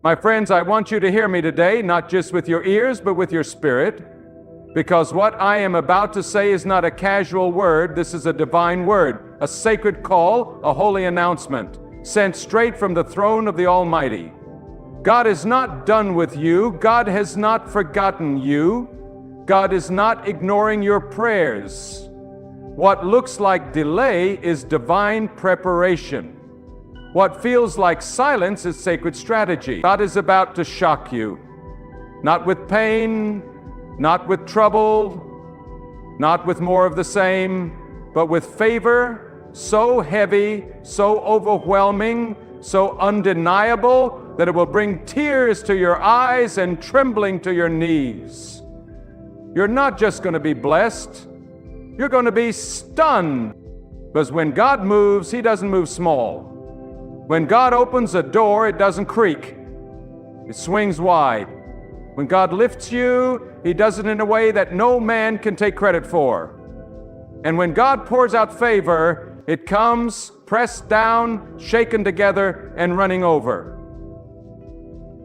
My friends, I want you to hear me today, not just with your ears, but with your spirit, because what I am about to say is not a casual word. This is a divine word, a sacred call, a holy announcement, sent straight from the throne of the Almighty. God is not done with you. God has not forgotten you. God is not ignoring your prayers. What looks like delay is divine preparation. What feels like silence is sacred strategy. God is about to shock you, not with pain, not with trouble, not with more of the same, but with favor so heavy, so overwhelming, so undeniable that it will bring tears to your eyes and trembling to your knees. You're not just going to be blessed, you're going to be stunned, because when God moves, He doesn't move small. When God opens a door, it doesn't creak. It swings wide. When God lifts you, He does it in a way that no man can take credit for. And when God pours out favor, it comes pressed down, shaken together, and running over.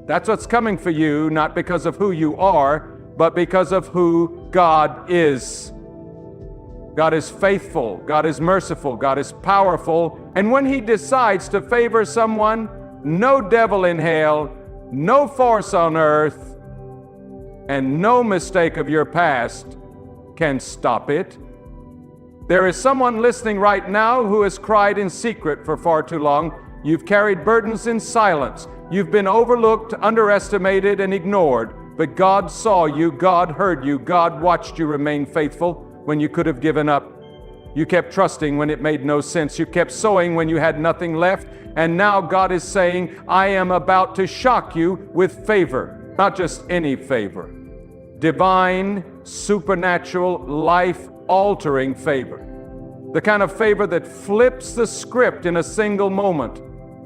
That's what's coming for you, not because of who you are, but because of who God is. God is faithful, God is merciful, God is powerful, and when He decides to favor someone, no devil in hell, no force on earth, and no mistake of your past can stop it. There is someone listening right now who has cried in secret for far too long. You've carried burdens in silence. You've been overlooked, underestimated, and ignored, but God saw you, God heard you, God watched you remain faithful when you could have given up. You kept trusting when it made no sense. You kept sowing when you had nothing left. And now God is saying, I am about to shock you with favor. Not just any favor. Divine, supernatural, life-altering favor. The kind of favor that flips the script in a single moment.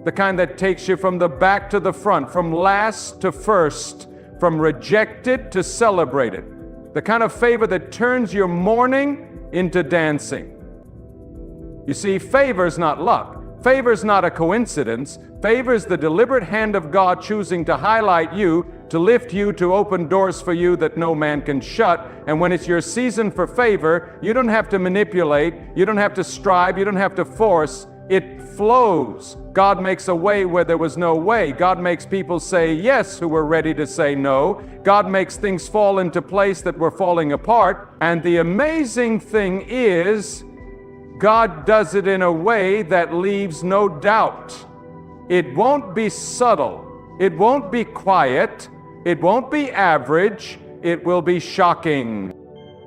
The kind that takes you from the back to the front, from last to first, from rejected to celebrated. The kind of favor that turns your mourning into dancing. You see, favor is not luck. Favor is not a coincidence. Favor is the deliberate hand of God choosing to highlight you, to lift you, to open doors for you that no man can shut. And when it's your season for favor, you don't have to manipulate, you don't have to strive, you don't have to force. It flows. God makes a way where there was no way. God makes people say yes who were ready to say no. God makes things fall into place that were falling apart. And the amazing thing is, God does it in a way that leaves no doubt. It won't be subtle. It won't be quiet. It won't be average. It will be shocking.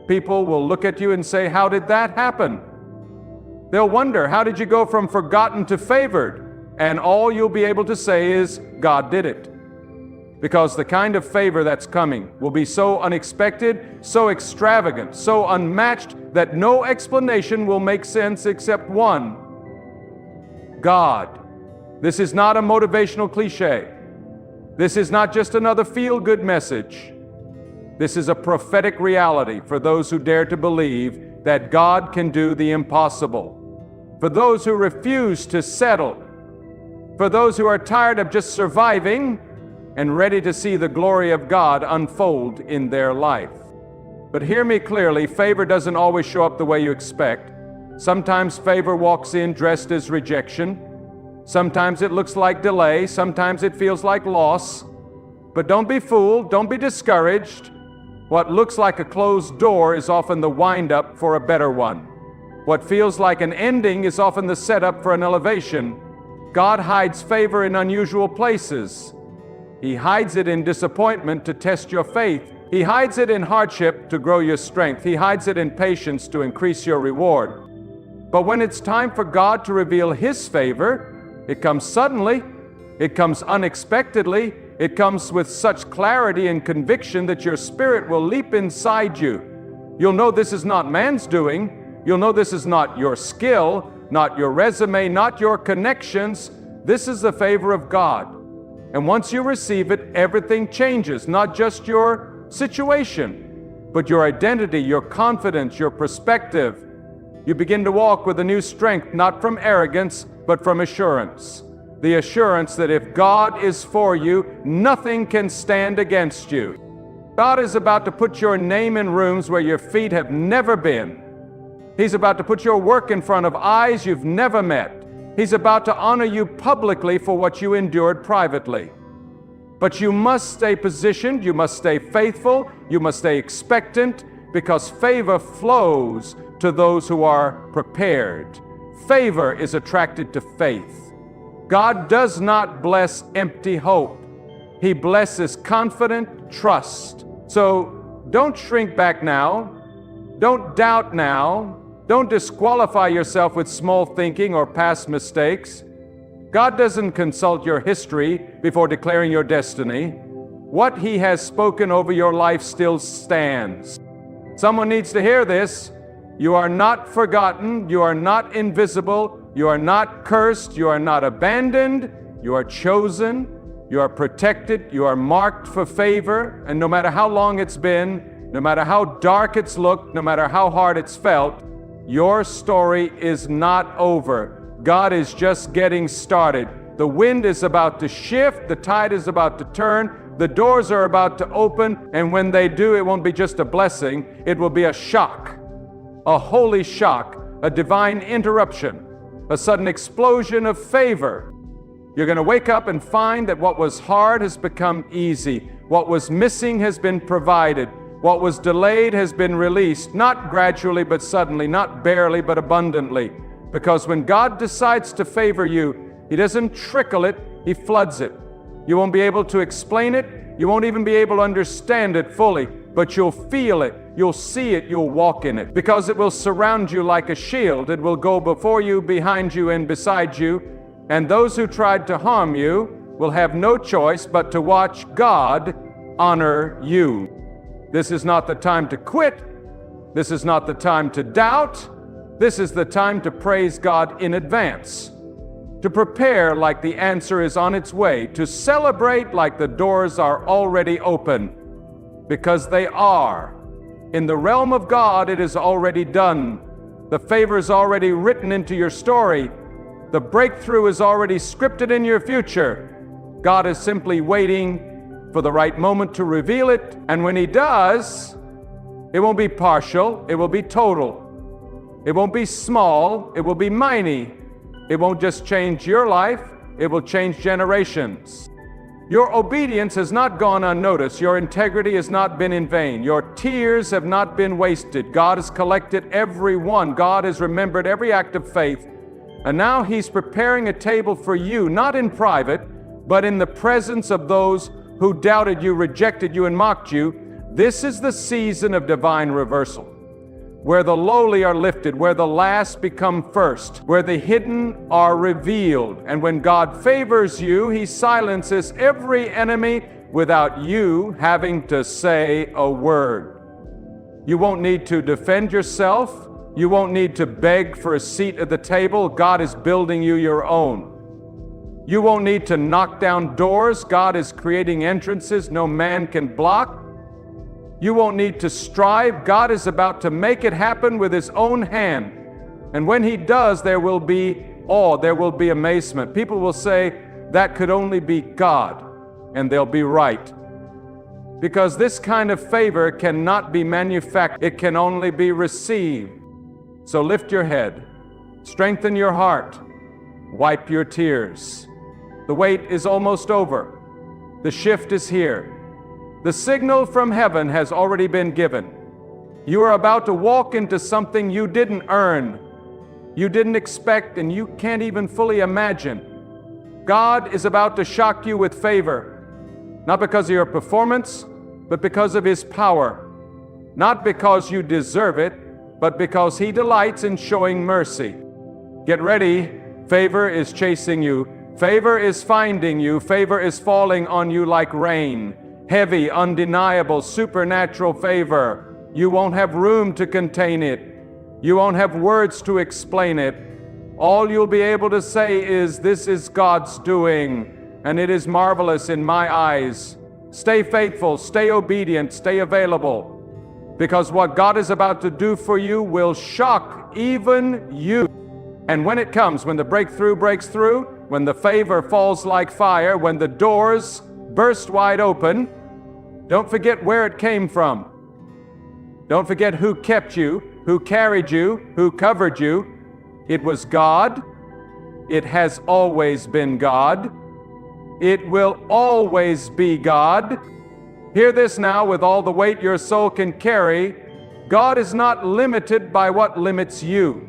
People will look at you and say, how did that happen? They'll wonder, how did you go from forgotten to favored? And all you'll be able to say is, God did it. Because the kind of favor that's coming will be so unexpected, so extravagant, so unmatched, that no explanation will make sense except one: God. This is not a motivational cliche. This is not just another feel-good message. This is a prophetic reality for those who dare to believe that God can do the impossible. For those who refuse to settle, for those who are tired of just surviving and ready to see the glory of God unfold in their life. But hear me clearly, favor doesn't always show up the way you expect. Sometimes favor walks in dressed as rejection. Sometimes it looks like delay. Sometimes it feels like loss. But don't be fooled, don't be discouraged. What looks like a closed door is often the wind-up for a better one. What feels like an ending is often the setup for an elevation. God hides favor in unusual places. He hides it in disappointment to test your faith. He hides it in hardship to grow your strength. He hides it in patience to increase your reward. But when it's time for God to reveal His favor, it comes suddenly, it comes unexpectedly, it comes with such clarity and conviction that your spirit will leap inside you. You'll know this is not man's doing. You'll know this is not your skill, not your resume, not your connections. This is the favor of God. And once you receive it, everything changes, not just your situation, but your identity, your confidence, your perspective. You begin to walk with a new strength, not from arrogance, but from assurance. the assurance that if God is for you, nothing can stand against you. God is about to put your name in rooms where your feet have never been. He's about to put your work in front of eyes you've never met. He's about to honor you publicly for what you endured privately. But you must stay positioned, you must stay faithful, you must stay expectant, because favor flows to those who are prepared. Favor is attracted to faith. God does not bless empty hope. He blesses confident trust. So don't shrink back now. Don't doubt now. Don't disqualify yourself with small thinking or past mistakes. God doesn't consult your history before declaring your destiny. What He has spoken over your life still stands. Someone needs to hear this. You are not forgotten. You are not invisible. You are not cursed. You are not abandoned. You are chosen. You are protected. You are marked for favor. And no matter how long it's been, no matter how dark it's looked, no matter how hard it's felt, your story is not over. God is just getting started. The wind is about to shift. The tide is about to turn. The doors are about to open. And when they do, it won't be just a blessing. It will be a shock, a holy shock, a divine interruption, a sudden explosion of favor. You're going to wake up and find that what was hard has become easy. What was missing has been provided. What was delayed has been released, not gradually but suddenly, not barely but abundantly. Because when God decides to favor you, He doesn't trickle it, He floods it. You won't be able to explain it, you won't even be able to understand it fully, but you'll feel it, you'll see it, you'll walk in it. Because it will surround you like a shield. It will go before you, behind you, and beside you. And those who tried to harm you will have no choice but to watch God honor you. This is not the time to quit. This is not the time to doubt. This is the time to praise God in advance, to prepare like the answer is on its way, to celebrate like the doors are already open, because they are. In the realm of God, it is already done. The favor is already written into your story. The breakthrough is already scripted in your future. God is simply waiting for the right moment to reveal it, and when He does, it won't be partial, it will be total. It won't be small, it will be mighty. It won't just change your life, it will change generations. Your obedience has not gone unnoticed. Your integrity has not been in vain. Your tears have not been wasted. God has collected every one. God has remembered every act of faith. And now He's preparing a table for you, not in private, but in the presence of those who doubted you, rejected you, and mocked you. This is the season of divine reversal, where the lowly are lifted, where the last become first, where the hidden are revealed. And when God favors you, He silences every enemy without you having to say a word. You won't need to defend yourself. You won't need to beg for a seat at the table. God is building you your own. You won't need to knock down doors. God is creating entrances no man can block. You won't need to strive. God is about to make it happen with His own hand. And when He does, there will be awe, there will be amazement. People will say, that could only be God, and they'll be right. Because this kind of favor cannot be manufactured, it can only be received. So lift your head, strengthen your heart, wipe your tears. The wait is almost over. The shift is here. The signal from heaven has already been given. You are about to walk into something you didn't earn, you didn't expect, and you can't even fully imagine. God is about to shock you with favor, not because of your performance, but because of His power. Not because you deserve it, but because He delights in showing mercy. Get ready. Favor is chasing you. Favor is finding you. Favor is falling on you like rain. Heavy, undeniable, supernatural favor. You won't have room to contain it. You won't have words to explain it. All you'll be able to say is, this is God's doing, and it is marvelous in my eyes. Stay faithful, stay obedient, stay available, because what God is about to do for you will shock even you. And when it comes, when the breakthrough breaks through, when the favor falls like fire, when the doors burst wide open, don't forget where it came from. Don't forget who kept you, who carried you, who covered you. It was God. It has always been God. It will always be God. Hear this now with all the weight your soul can carry. God is not limited by what limits you.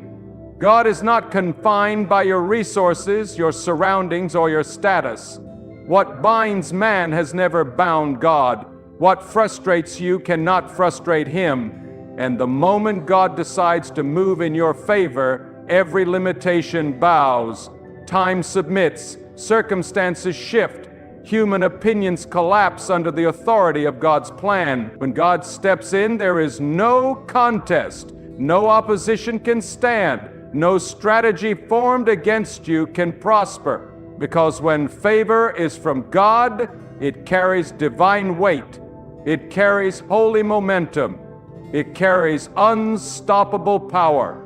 God is not confined by your resources, your surroundings, or your status. What binds man has never bound God. What frustrates you cannot frustrate Him. And the moment God decides to move in your favor, every limitation bows, time submits, circumstances shift, human opinions collapse under the authority of God's plan. When God steps in, there is no contest, no opposition can stand, no strategy formed against you can prosper, because when favor is from God, it carries divine weight, it carries holy momentum, it carries unstoppable power.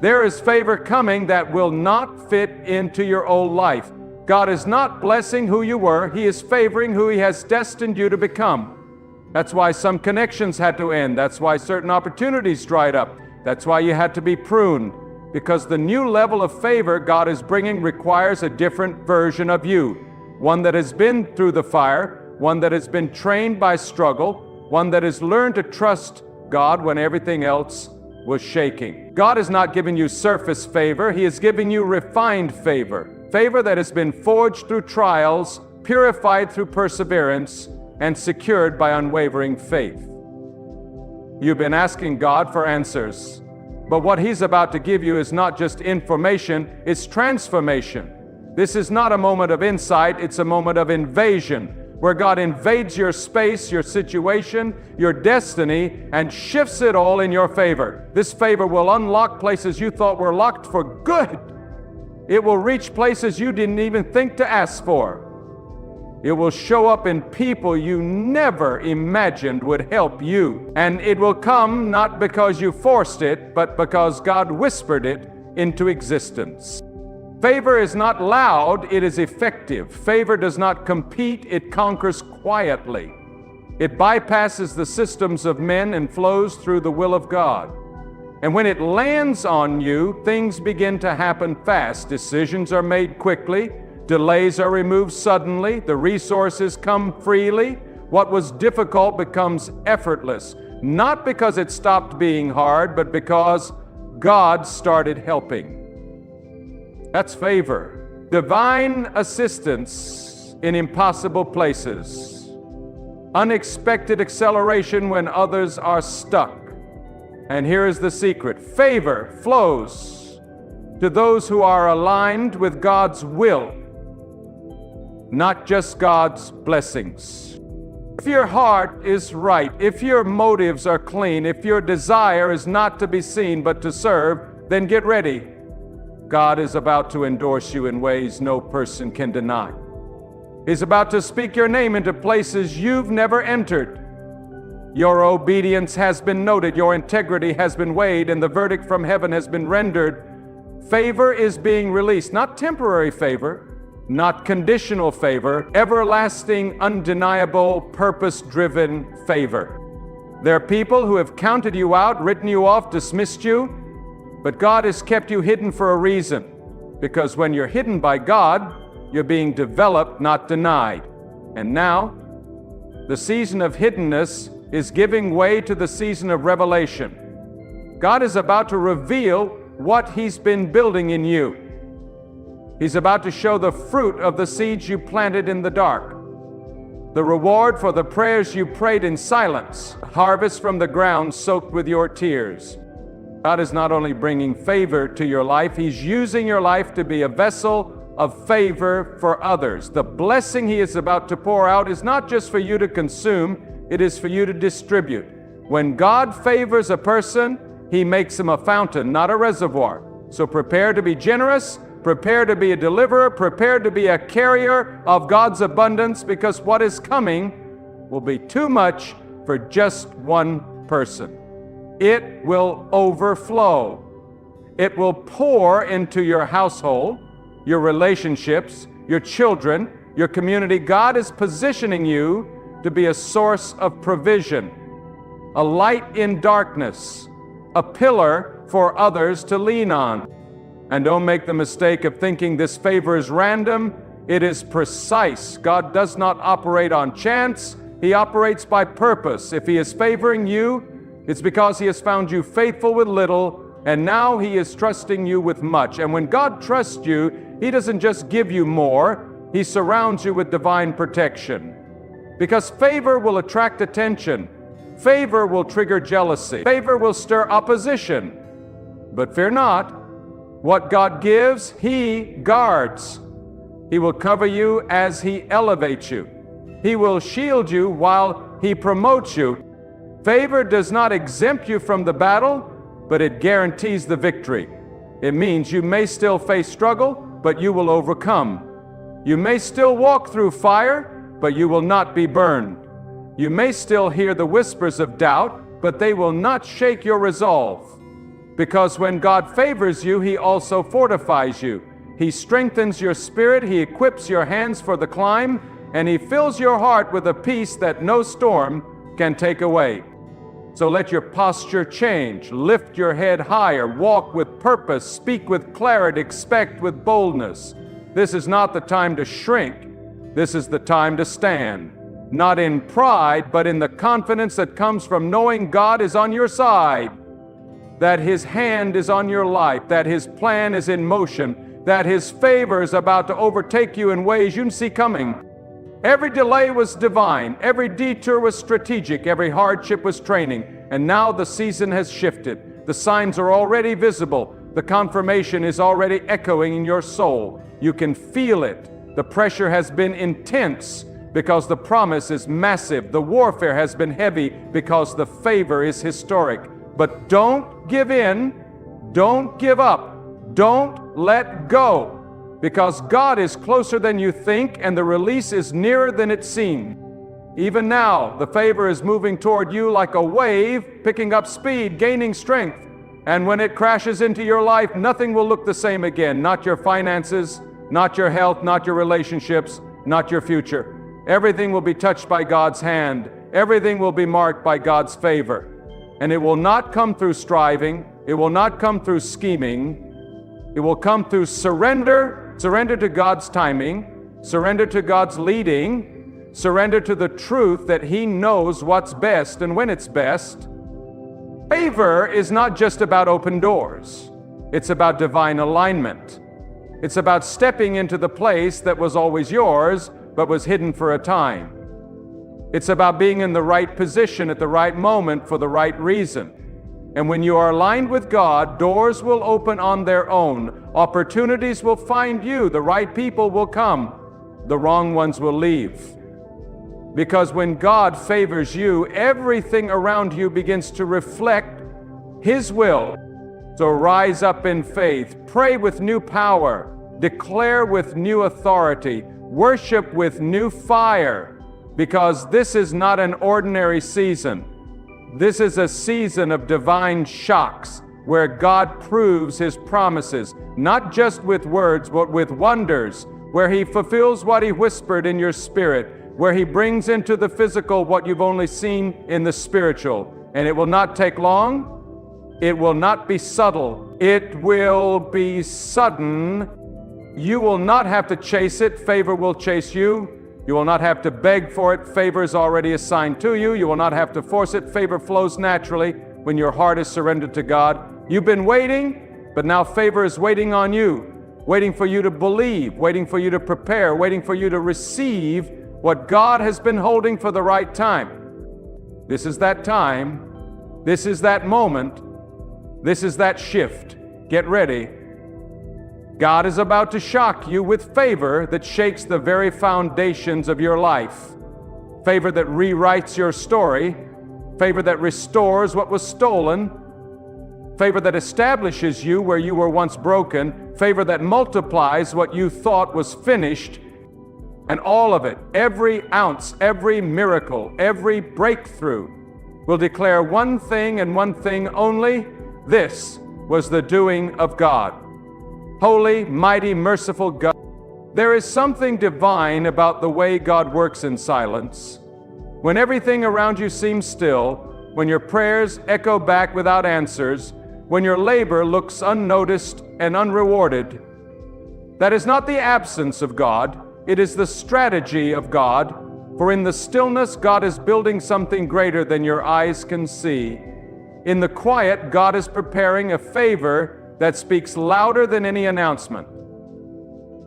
There is favor coming that will not fit into your old life. God is not blessing who you were, He is favoring who He has destined you to become. That's why some connections had to end. That's why certain opportunities dried up. That's why you had to be pruned. Because the new level of favor God is bringing requires a different version of you. One that has been through the fire, one that has been trained by struggle, one that has learned to trust God when everything else was shaking. God has not given you surface favor, He is giving you refined favor. Favor that has been forged through trials, purified through perseverance, and secured by unwavering faith. You've been asking God for answers, but what He's about to give you is not just information, it's transformation. This is not a moment of insight, it's a moment of invasion, where God invades your space, your situation, your destiny, and shifts it all in your favor. This favor will unlock places you thought were locked for good. It will reach places you didn't even think to ask for. It will show up in people you never imagined would help you. And it will come not because you forced it, but because God whispered it into existence. Favor is not loud, it is effective. Favor does not compete, it conquers quietly. It bypasses the systems of men and flows through the will of God. And when it lands on you, things begin to happen fast. Decisions are made quickly, delays are removed suddenly, the resources come freely. What was difficult becomes effortless, not because it stopped being hard, but because God started helping. That's favor. Divine assistance in impossible places. Unexpected acceleration when others are stuck. And here is the secret. Favor flows to those who are aligned with God's will, not just God's blessings. If your heart is right, if your motives are clean, if your desire is not to be seen but to serve, then get ready. God is about to endorse you in ways no person can deny. He's about to speak your name into places you've never entered. Your obedience has been noted, your integrity has been weighed, and the verdict from heaven has been rendered. Favor is being released, not temporary favor, not conditional favor, everlasting, undeniable, purpose-driven favor. There are people who have counted you out, written you off, dismissed you, but God has kept you hidden for a reason, because when you're hidden by God, you're being developed, not denied. And now, the season of hiddenness is giving way to the season of revelation. God is about to reveal what He's been building in you. He's about to show the fruit of the seeds you planted in the dark, the reward for the prayers you prayed in silence, harvest from the ground soaked with your tears. God is not only bringing favor to your life, He's using your life to be a vessel of favor for others. The blessing He is about to pour out is not just for you to consume, it is for you to distribute. When God favors a person, He makes him a fountain, not a reservoir. So prepare to be generous, prepare to be a deliverer, prepare to be a carrier of God's abundance, because what is coming will be too much for just one person. It will overflow. It will pour into your household. your relationships, your children, your community. God is positioning you to be a source of provision, a light in darkness, a pillar for others to lean on. And don't make the mistake of thinking this favor is random. It is precise. God does not operate on chance. He operates by purpose. If He is favoring you, it's because He has found you faithful with little, and now He is trusting you with much. And when God trusts you, He doesn't just give you more, He surrounds you with divine protection. Because favor will attract attention. Favor will trigger jealousy. Favor will stir opposition. But fear not. What God gives, He guards. He will cover you as He elevates you. He will shield you while He promotes you. Favor does not exempt you from the battle, but it guarantees the victory. It means you may still face struggle, but you will overcome. You may still walk through fire, but you will not be burned. You may still hear the whispers of doubt, but they will not shake your resolve. Because when God favors you, He also fortifies you. He strengthens your spirit, He equips your hands for the climb, and He fills your heart with a peace that no storm can take away. So let your posture change. Lift your head higher. Walk with purpose. Speak with clarity. Expect with boldness. This is not the time to shrink. This is the time to stand. Not in pride, but in the confidence that comes from knowing God is on your side, that His hand is on your life, that His plan is in motion, that His favor is about to overtake you in ways you didn't see coming. Every delay was divine, every detour was strategic, every hardship was training, and now the season has shifted. The signs are already visible. The confirmation is already echoing in your soul. You can feel it. The pressure has been intense because the promise is massive. The warfare has been heavy because the favor is historic. But don't give in. Don't give up. Don't let go. Because God is closer than you think, and the release is nearer than it seems. Even now, the favor is moving toward you like a wave, picking up speed, gaining strength. And when it crashes into your life, nothing will look the same again. Not your finances, not your health, not your relationships, not your future. Everything will be touched by God's hand. Everything will be marked by God's favor. And it will not come through striving. It will not come through scheming. It will come through surrender to God's timing, surrender to God's leading, surrender to the truth that He knows what's best and when it's best. Favor is not just about open doors. It's about divine alignment. It's about stepping into the place that was always yours, but was hidden for a time. It's about being in the right position at the right moment for the right reason. And when you are aligned with God, doors will open on their own. Opportunities will find you. The right people will come. The wrong ones will leave. Because when God favors you, everything around you begins to reflect His will. So rise up in faith. Pray with new power. Declare with new authority. Worship with new fire. Because this is not an ordinary season. This is a season of divine shocks where God proves His promises, not just with words, but with wonders, where He fulfills what He whispered in your spirit, where He brings into the physical what you've only seen in the spiritual. And it will not take long. It will not be subtle. It will be sudden. You will not have to chase it. Favor will chase you. You will not have to beg for it. Favor is already assigned to you. You will not have to force it. Favor flows naturally when your heart is surrendered to God. You've been waiting, but now favor is waiting on you, waiting for you to believe, waiting for you to prepare, waiting for you to receive what God has been holding for the right time. This is that time. This is that moment. This is that shift. Get ready. God is about to shock you with favor that shakes the very foundations of your life. Favor that rewrites your story. Favor that restores what was stolen. Favor that establishes you where you were once broken. Favor that multiplies what you thought was finished. And all of it, every ounce, every miracle, every breakthrough will declare one thing and one thing only. This was the doing of God. holy, mighty, merciful God. There is something divine about the way God works in silence. When everything around you seems still, when your prayers echo back without answers, when your labor looks unnoticed and unrewarded, that is not the absence of God, it is the strategy of God. For in the stillness, God is building something greater than your eyes can see. In the quiet, God is preparing a favor that speaks louder than any announcement.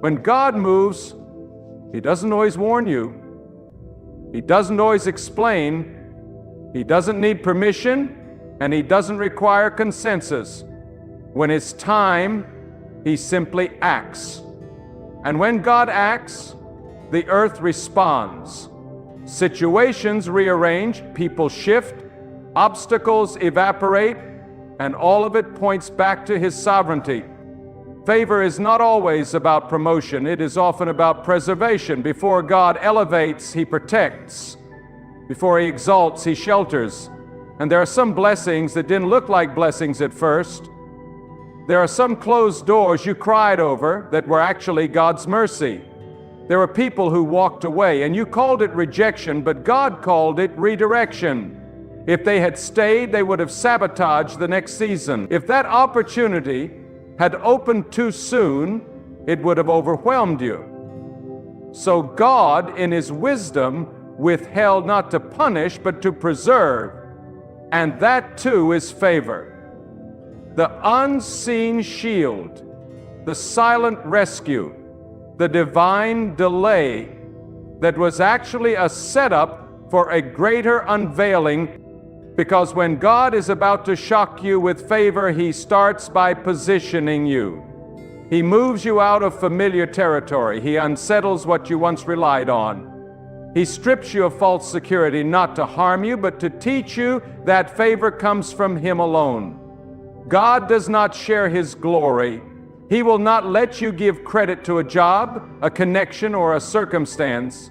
When God moves, He doesn't always warn you. He doesn't always explain. He doesn't need permission, and He doesn't require consensus. When it's time, He simply acts. And when God acts, the earth responds. Situations rearrange, people shift, obstacles evaporate, and all of it points back to His sovereignty. Favor is not always about promotion, it is often about preservation. Before God elevates, He protects. Before He exalts, He shelters. And there are some blessings that didn't look like blessings at first. There are some closed doors you cried over that were actually God's mercy. There were people who walked away, and you called it rejection, but God called it redirection. If they had stayed, they would have sabotaged the next season. If that opportunity had opened too soon, it would have overwhelmed you. So God, in His wisdom, withheld not to punish, but to preserve. And that too is favor. The unseen shield, the silent rescue, the divine delay that was actually a setup for a greater unveiling, because when God is about to shock you with favor, He starts by positioning you. He moves you out of familiar territory. He unsettles what you once relied on. He strips you of false security, not to harm you, but to teach you that favor comes from Him alone. God does not share His glory. He will not let you give credit to a job, a connection, or a circumstance.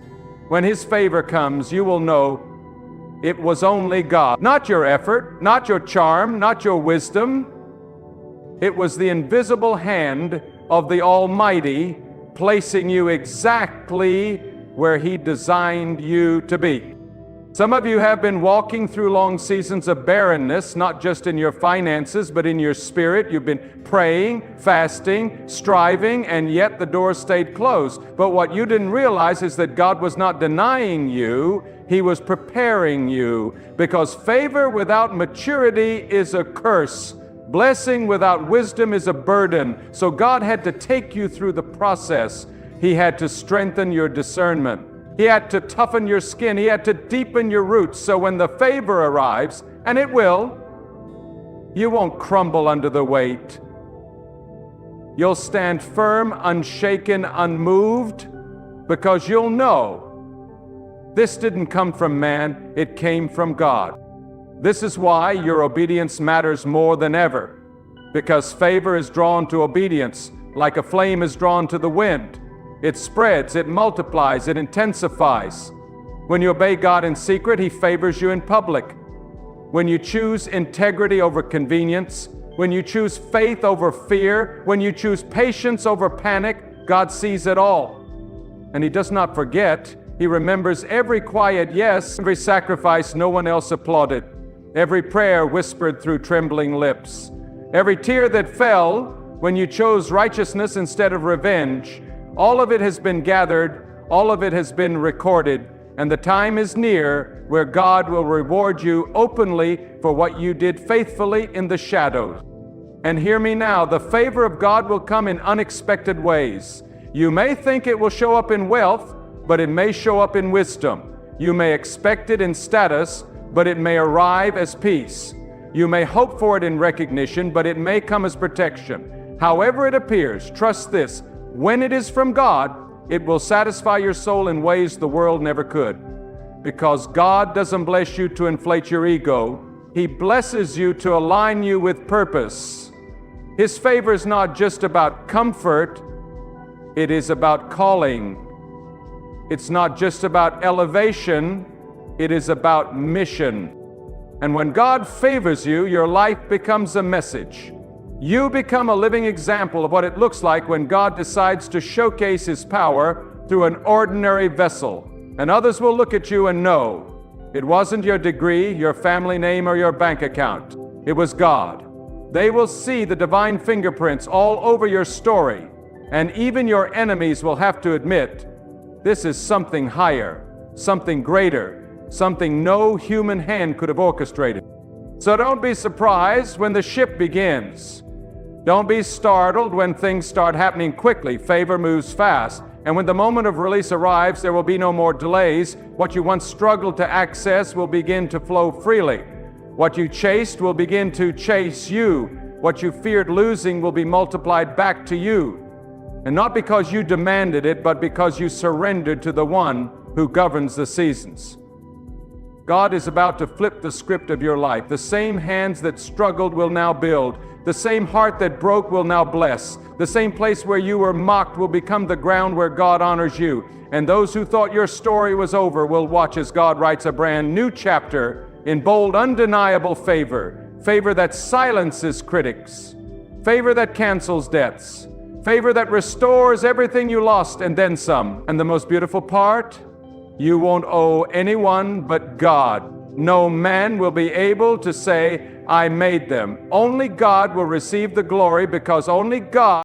When His favor comes, you will know it was only God. Not your effort, not your charm, not your wisdom. It was the invisible hand of the Almighty placing you exactly where He designed you to be. Some of you have been walking through long seasons of barrenness, not just in your finances, but in your spirit. You've been praying, fasting, striving, and yet the door stayed closed. But what you didn't realize is that God was not denying you, He was preparing you. Because favor without maturity is a curse. Blessing without wisdom is a burden. So God had to take you through the process. He had to strengthen your discernment. He had to toughen your skin. He had to deepen your roots. So when the favor arrives, and it will, you won't crumble under the weight. You'll stand firm, unshaken, unmoved, because you'll know this didn't come from man, it came from God. This is why your obedience matters more than ever, because favor is drawn to obedience like a flame is drawn to the wind. It spreads, it multiplies, it intensifies. When you obey God in secret, He favors you in public. When you choose integrity over convenience, when you choose faith over fear, when you choose patience over panic, God sees it all. And He does not forget. He remembers every quiet yes, every sacrifice no one else applauded, every prayer whispered through trembling lips, every tear that fell when you chose righteousness instead of revenge. All of it has been gathered, all of it has been recorded, and the time is near where God will reward you openly for what you did faithfully in the shadows. And hear me now, the favor of God will come in unexpected ways. You may think it will show up in wealth, but it may show up in wisdom. You may expect it in status, but it may arrive as peace. You may hope for it in recognition, but it may come as protection. However it appears, trust this. When it is from God, it will satisfy your soul in ways the world never could. Because God doesn't bless you to inflate your ego. He blesses you to align you with purpose. His favor is not just about comfort, it is about calling. It's not just about elevation, it is about mission. And when God favors you, your life becomes a message. You become a living example of what it looks like when God decides to showcase His power through an ordinary vessel. And others will look at you and know it wasn't your degree, your family name, or your bank account. It was God. They will see the divine fingerprints all over your story, and even your enemies will have to admit, this is something higher, something greater, something no human hand could have orchestrated. So don't be surprised when the ship begins. Don't be startled when things start happening quickly. Favor moves fast. And when the moment of release arrives, there will be no more delays. What you once struggled to access will begin to flow freely. What you chased will begin to chase you. What you feared losing will be multiplied back to you. And not because you demanded it, but because you surrendered to the one who governs the seasons. God is about to flip the script of your life. The same hands that struggled will now build. The same heart that broke will now bless. The same place where you were mocked will become the ground where God honors you. And those who thought your story was over will watch as God writes a brand new chapter in bold, undeniable favor. Favor that silences critics. Favor that cancels debts. Favor that restores everything you lost and then some. And the most beautiful part? You won't owe anyone but God. No man will be able to say, I made them. Only God will receive the glory, because only God